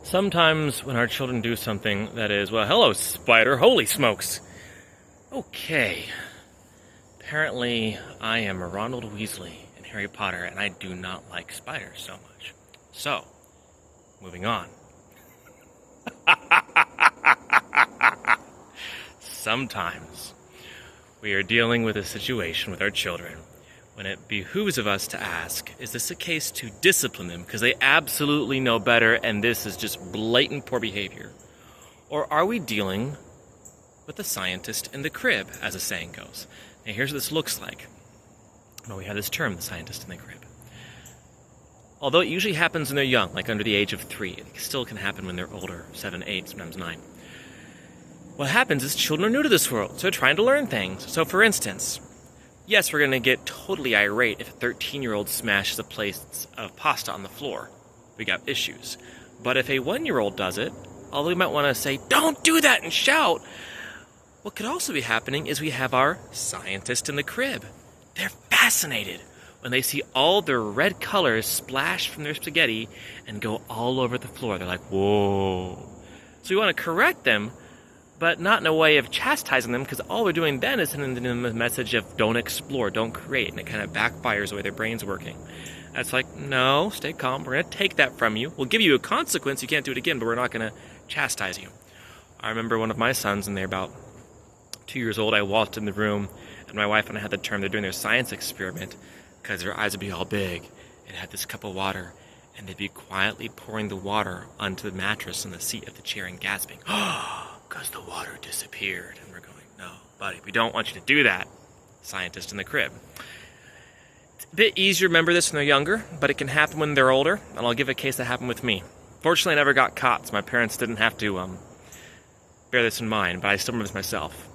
Sometimes when our children do something that is, well, hello, spider, holy smokes. Okay. Apparently, I am Ronald Weasley in Harry Potter, and I do not like spiders so much. So, moving on. Sometimes we are dealing with a situation with our children when it behooves of us to ask, is this a case to discipline them because they absolutely know better and this is just blatant poor behavior? Or are we dealing with the scientist in the crib, as the saying goes? Now here's what this looks like. Well, we have this term, the scientist in the crib. Although it usually happens when they're young, like under the age of 3, it still can happen when they're older, 7, 8, sometimes 9. What happens is children are new to this world, so they're trying to learn things. So for instance, yes, we're going to get totally irate if a 13-year-old smashes a plate of pasta on the floor. We got issues. But if a 1-year-old does it, although we might want to say, don't do that, and shout, what could also be happening is we have our scientist in the crib. They're fascinated when they see all the red colors splash from their spaghetti and go all over the floor. They're like, whoa. So we want to correct them, but not in a way of chastising them, because all we're doing then is sending them a message of don't explore, don't create, and it kind of backfires the way their brain's working. That's like, no, stay calm. We're going to take that from you. We'll give you a consequence. You can't do it again, but we're not going to chastise you. I remember one of my sons, and they're about 2 years old. I walked in the room, and my wife and I had the term, they're doing their science experiment, because their eyes would be all big, and had this cup of water, and they'd be quietly pouring the water onto the mattress and the seat of the chair and gasping, because the water disappeared. And we're going, no, buddy, we don't want you to do that. Scientist in the crib. It's a bit easier to remember this when they're younger, but it can happen when they're older, and I'll give a case that happened with me. Fortunately, I never got caught, so my parents didn't have to bear this in mind, but I still remember this myself.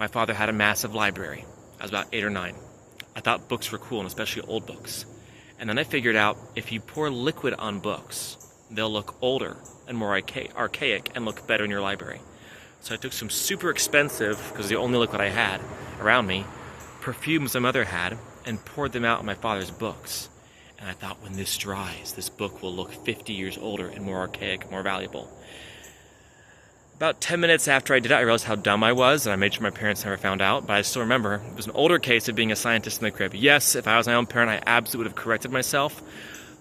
My father had a massive library. I was about 8 or 9. I thought books were cool, and especially old books. And then I figured out if you pour liquid on books, they'll look older and more archaic and look better in your library. So I took some super expensive, because the only liquid I had around me, perfumes my mother had, and poured them out on my father's books. And I thought, when this dries, this book will look 50 years older and more archaic, more valuable. About 10 minutes after I did it, I realized how dumb I was, and I made sure my parents never found out, but I still remember it was an older case of being a scientist in the crib. Yes, if I was my own parent, I absolutely would have corrected myself,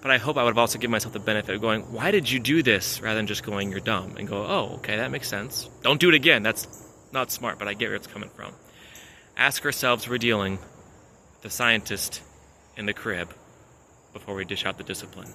but I hope I would have also given myself the benefit of going, why did you do this, rather than just going, you're dumb, and go, oh, okay, that makes sense. Don't do it again. That's not smart, but I get where it's coming from. Ask ourselves, we're dealing with the scientist in the crib before we dish out the discipline.